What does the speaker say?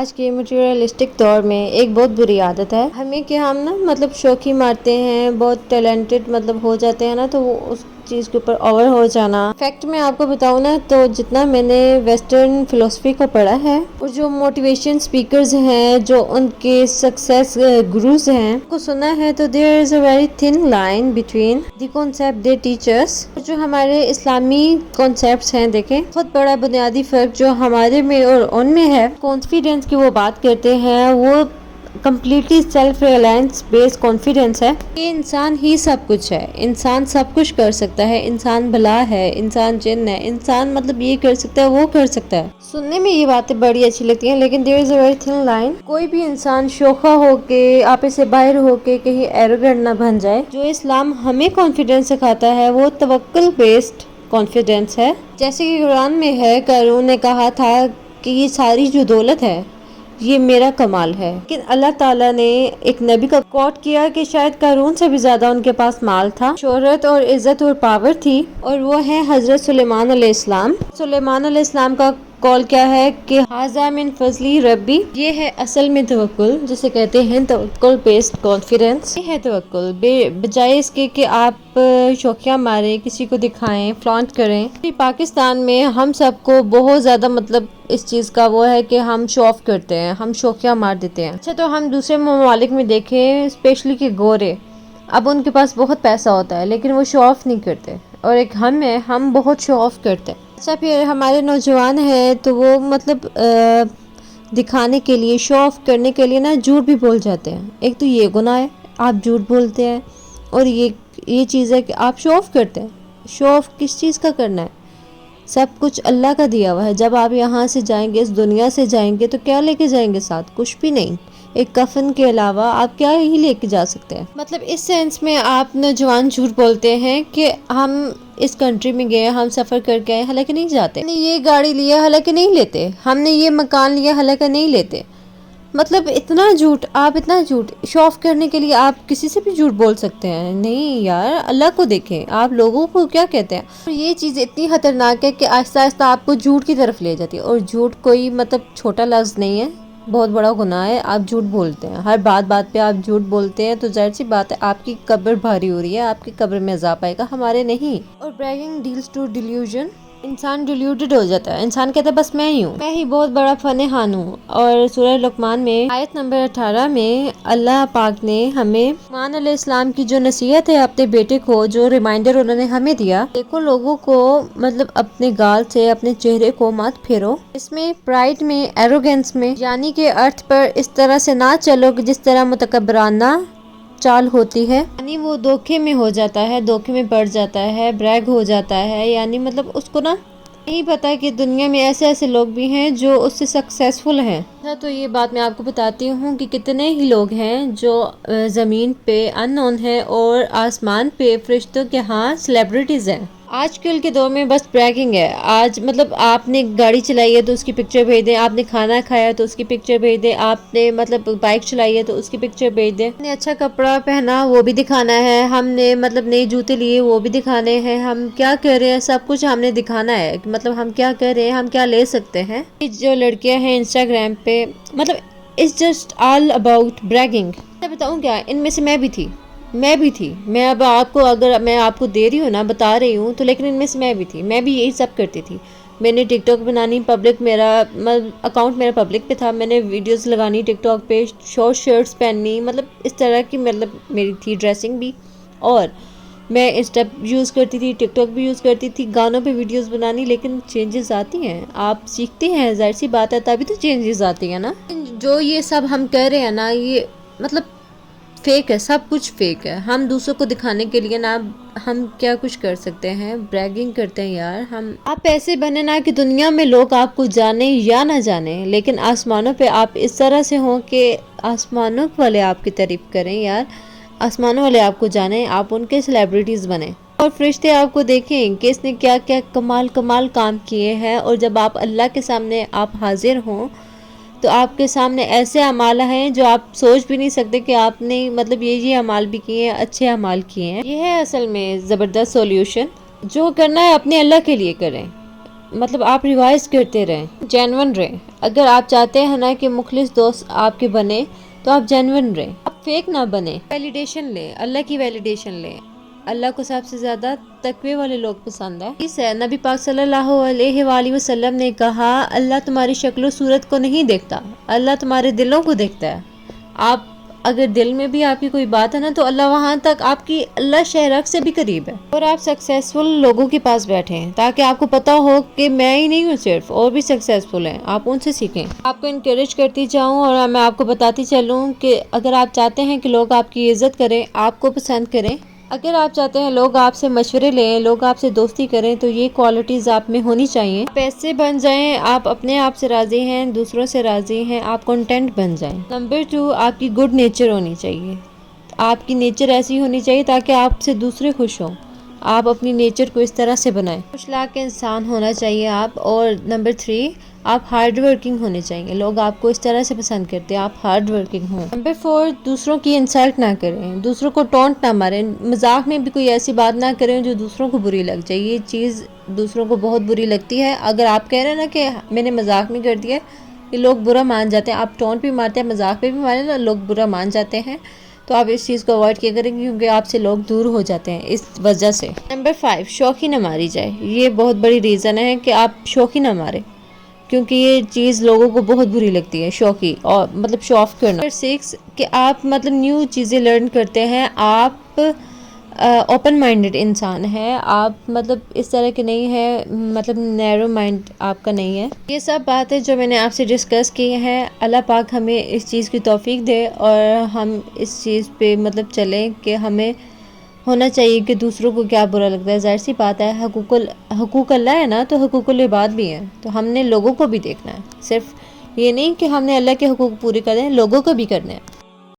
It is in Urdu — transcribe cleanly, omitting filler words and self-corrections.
آج کے مٹیریلسٹک دور میں ایک بہت بری عادت ہے ہمیں کہ ہم نا شوخی مارتے ہیں، بہت ٹیلنٹڈ ہو جاتے ہیں نا، تو وہ اس چیز کے اوپر اوور ہو جانا۔ فیکٹ میں آپ کو بتاؤں نا تو جتنا میں نے ویسٹرن فلسفی کو پڑھا ہے اور جو موٹیویشن سپیکرز ہیں، جو ان کے سکسیس گروز ہیں کو سنا ہے، تو there is a very thin line between the concept the teachers اور جو ہمارے اسلامی کانسیپٹس ہیں۔ دیکھیں بہت بڑا بنیادی فرق جو ہمارے میں اور ان میں ہے، کانفیڈنس کی وہ بات کرتے ہیں، وہ completely self Reliance based confidence ہے کہ انسان ہی سب کچھ ہے، انسان سب کچھ کر سکتا ہے، انسان بھلا ہے، انسان جن ہے، انسان یہ کر سکتا ہے، وہ کر سکتا ہے۔ سننے میں یہ باتیں بڑی اچھی لگتی ہیں، لیکن دیر is a very thin line. کوئی بھی انسان شوخا ہو کے، آپے سے باہر ہو کے کہیں ایروگنٹ نہ بن جائے۔ جو اسلام ہمیں کانفیڈنس سکھاتا ہے وہ توکل بیسڈ کانفیڈنس ہے، جیسے کہ قرآن میں ہے، قارون نے کہا تھا کہ یہ ساری جو دولت ہے یہ میرا کمال ہے، لیکن اللہ تعالیٰ نے ایک نبی کا کوٹ کیا کہ شاید قارون سے بھی زیادہ ان کے پاس مال تھا، شہرت اور عزت اور پاور تھی، اور وہ ہے حضرت سلیمان علیہ السلام۔ سلیمان علیہ السلام کا قول کیا ہے کہ ھذا من فضل ربی، یہ ہے اصل میں توکل، جسے کہتے ہیں توکل بیسڈ کانفیڈنس۔ یہ ہے توکل، بجائے اس کے کہ آپ شوخیاں ماریں، کسی کو دکھائیں، فلانٹ کریں۔ پاکستان میں ہم سب کو بہت زیادہ اس چیز کا وہ ہے کہ ہم شو آف کرتے ہیں، ہم شوخیاں مار دیتے ہیں۔ اچھا، تو ہم دوسرے ممالک میں دیکھیں، اسپیشلی کہ گورے، اب ان کے پاس بہت پیسہ ہوتا ہے لیکن وہ شو آف نہیں کرتے، اور ایک ہم بہت شو آف کرتے ہیں۔ اچھا، پھر ہمارے نوجوان ہیں تو وہ دکھانے کے لیے، شو آف کرنے کے لیے نا جھوٹ بھی بول جاتے ہیں۔ ایک تو یہ گناہ ہے، آپ جھوٹ بولتے ہیں، اور یہ چیز ہے کہ آپ شو آف کرتے ہیں۔ شو آف کس چیز کا کرنا ہے؟ سب کچھ اللہ کا دیا ہوا ہے۔ جب آپ یہاں سے جائیں گے، اس دنیا سے جائیں گے، تو کیا لے کے جائیں گے ساتھ؟ کچھ بھی نہیں۔ ایک کفن کے علاوہ آپ کیا ہی لے کے جا سکتے ہیں؟ اس سینس میں آپ نوجوان جھوٹ بولتے ہیں کہ ہم اس کنٹری میں گئے، ہم سفر کر کے آئے، حالانکہ نہیں جاتے۔ ہم نے یہ گاڑی لیا، حالانکہ نہیں لیتے۔ ہم نے یہ مکان لیا، حالانکہ نہیں لیتے۔ اتنا جھوٹ، آپ اتنا جھوٹ شو آف کرنے کے لیے آپ کسی سے بھی جھوٹ بول سکتے ہیں؟ نہیں یار، اللہ کو دیکھیں، آپ لوگوں کو کیا کہتے ہیں؟ اور یہ چیز اتنی خطرناک ہے کہ آہستہ آہستہ آپ کو جھوٹ کی طرف لے جاتی ہے، اور جھوٹ کوئی چھوٹا لفظ نہیں ہے، بہت بڑا گناہ ہے۔ آپ جھوٹ بولتے ہیں، ہر بات پہ آپ جھوٹ بولتے ہیں، تو ظاہر سی بات ہے آپ کی قبر بھاری ہو رہی ہے، آپ کی قبر میں عذاب آئے گا، ہمارے نہیں۔ اور bragging deals to delusion، انسان ڈیلیوٹڈ ہو جاتا ہے، انسان کہتا ہے بس میں ہی ہوں، میں ہی بہت بڑا فن خان ہوں۔ اور سورہ لقمان میں آیت نمبر 18 میں اللہ پاک نے ہمیں لقمان علیہ السلام کی جو نصیحت ہے اپنے بیٹے کو، جو ریمائنڈر انہوں نے ہمیں دیا، دیکھو لوگوں کو اپنے گال سے اپنے چہرے کو مت پھیرو، اس میں پرائڈ میں، ایروگنس میں، یعنی کہ ارتھ پر اس طرح سے نہ چلو کہ جس طرح متکبرانہ چال ہوتی ہے، یعنی وہ دھوکے میں ہو جاتا ہے، دھوکے میں پڑ جاتا ہے، بریگ ہو جاتا ہے، یعنی اس کو نہیں پتا کہ دنیا میں ایسے لوگ بھی ہیں جو اس سے سکسیسفل ہیں۔ تو یہ بات میں آپ کو بتاتی ہوں کہ کتنے ہی لوگ ہیں جو زمین پہ ان نون ہیں، اور آسمان پہ فرشتوں کے ہاں سیلیبریٹیز ہیں۔ آج کل کے دور میں بس بریگنگ ہے۔ آج آپ نے گاڑی چلائی ہے تو اس کی پکچر بھیج دیں، آپ نے کھانا کھایا تو اس کی پکچر بھیج دیں، آپ نے بائک چلائی ہے تو اس کی پکچر بھیج دیں، ہم نے اچھا کپڑا پہنا وہ بھی دکھانا ہے، ہم نے نئے جوتے لیے وہ بھی دکھانے ہیں، ہم کیا کر رہے ہیں سب کچھ ہم نے دکھانا ہے، ہم کیا کر رہے ہیں، ہم کیا لے سکتے ہیں۔ جو لڑکیاں ہیں انسٹاگرام پہ، it's just all about bragging۔ میں بتاؤں کیا، ان میں سے میں بھی تھی۔ میں اب اگر میں آپ کو دے رہی ہوں نا، بتا رہی ہوں تو، لیکن ان میں سے میں بھی تھی، میں بھی یہی سب کرتی تھی۔ میں نے ٹک ٹاک بنانی پبلک، میرا اکاؤنٹ میرا پبلک پہ تھا، میں نے ویڈیوز لگانی ٹک ٹاک پہ، شارٹ شرٹس پہننی، اس طرح کی میری تھی ڈریسنگ بھی، اور میں انسٹا یوز کرتی تھی، ٹک ٹاک بھی یوز کرتی تھی، گانوں پہ ویڈیوز بنانی۔ لیکن چینجز آتی ہیں، آپ سیکھتے ہیں، ظاہر سی بات ہے، تبھی تو چینجز آتی ہیں نا۔ جو یہ سب ہم کر رہے ہیں نا، یہ فیک ہے، سب کچھ فیک ہے۔ ہم دوسروں کو دکھانے کے لیے نا، ہم کیا کچھ کر سکتے ہیں، بریگنگ کرتے ہیں یار۔ آپ ایسے بنے نا کہ دنیا میں لوگ آپ کو جانے یا نہ جانے، لیکن آسمانوں پہ آپ اس طرح سے ہوں کہ آسمانوں والے آپ کی تعریف کریں یار، آسمانوں والے آپ کو جانیں، آپ ان کے سیلیبریٹیز بنیں، اور فرشتے آپ کو دیکھیں کہ اس نے کیا کیا کمال کام کیے ہیں۔ اور جب آپ اللہ کے سامنے آپ حاضر ہوں تو آپ کے سامنے ایسے اعمال ہیں جو آپ سوچ بھی نہیں سکتے کہ آپ نے یہ اعمال بھی کیے ہیں، اچھے اعمال کیے ہیں۔ یہ ہے اصل میں زبردست سولوشن۔ جو کرنا ہے اپنے اللہ کے لیے کریں، مطلب آپ ریوائز کرتے رہیں، جینون رہیں۔ اگر آپ چاہتے ہیں نا کہ مخلص دوست آپ کے بنے تو آپ جینون رہیں، آپ فیک نہ بنے۔ ویلیڈیشن لیں، اللہ کی ویلیڈیشن لیں۔ اللہ کو سب سے زیادہ تقوی والے لوگ پسند ہیں۔ اس ہے نبی پاک صلی اللہ علیہ وآلہ وسلم نے کہا، اللہ تمہاری شکل و صورت کو نہیں دیکھتا، اللہ تمہارے دلوں کو دیکھتا ہے۔ آپ اگر دل میں بھی آپ کی کوئی بات ہے نا تو اللہ وہاں تک آپ کی اللہ شہرک سے بھی قریب ہے۔ اور آپ سکسیسفل لوگوں کے پاس بیٹھیں تاکہ آپ کو پتا ہو کہ میں ہی نہیں ہوں صرف، اور بھی سکسیسفل ہیں، آپ ان سے سیکھیں۔ آپ کو انکریج کرتی جاؤں اور میں آپ کو بتاتی چلوں کہ اگر آپ چاہتے ہیں کہ لوگ آپ کی عزت کریں، آپ کو پسند کریں، اگر آپ چاہتے ہیں لوگ آپ سے مشورے لیں، لوگ آپ سے دوستی کریں، تو یہ کوالٹیز آپ میں ہونی چاہیے۔ آپ ایسے بن جائیں، آپ اپنے آپ سے راضی ہیں، دوسروں سے راضی ہیں، آپ کنٹینٹ بن جائیں۔ نمبر 2، آپ کی گڈ نیچر ہونی چاہیے۔ آپ کی نیچر ایسی ہونی چاہیے تاکہ آپ سے دوسرے خوش ہوں۔ آپ اپنی نیچر کو اس طرح سے بنائیں، خوش لاق انسان ہونا چاہیے آپ۔ اور نمبر 3، آپ ہارڈ ورکنگ ہونے چاہیے۔ لوگ آپ کو اس طرح سے پسند کرتے ہیں، آپ ہارڈ ورکنگ ہوں۔ نمبر 4، دوسروں کی انسلٹ نہ کریں، دوسروں کو ٹونٹ نہ ماریں، مذاق میں بھی کوئی ایسی بات نہ کریں جو دوسروں کو بری لگ جائے۔ یہ چیز دوسروں کو بہت بری لگتی ہے۔ اگر آپ کہہ رہے ہیں نا کہ میں نے مذاق میں کر دیا، یہ لوگ برا مان جاتے ہیں۔ آپ ٹونٹ بھی مارتے ہیں، مذاق پہ بھی مارے نا، لوگ برا مان جاتے ہیں۔ تو آپ اس چیز کو اوائڈ کیا کریں کیونکہ آپ سے لوگ دور ہو جاتے ہیں اس وجہ سے۔ نمبر 5، شوخی نہ ماری جائے۔ یہ بہت بڑی ریزن ہے کہ آپ شوخی نہ ماریں، کیونکہ یہ چیز لوگوں کو بہت بری لگتی ہے، شوخی، اور مطلب شو آف کرنا۔ نمبر 6، کہ آپ مطلب نیو چیزیں لرن کرتے ہیں، آپ اوپن مائنڈڈ انسان ہے، آپ مطلب اس طرح کے نہیں ہے، مطلب نیرو مائنڈ آپ کا نہیں ہے۔ یہ سب باتیں جو میں نے آپ سے ڈسکس کی ہیں، اللہ پاک ہمیں اس چیز کی توفیق دے اور ہم اس چیز پہ مطلب چلیں کہ ہمیں ہونا چاہیے کہ دوسروں کو کیا برا لگتا ہے۔ ظاہر سی بات ہے، حقوق اللہ ہے نا، تو حقوق العباد بھی ہیں، تو ہم نے لوگوں کو بھی دیکھنا ہے، صرف یہ نہیں کہ ہم نے اللہ کے حقوق پورے کریں، لوگوں کو بھی کرنے ہیں۔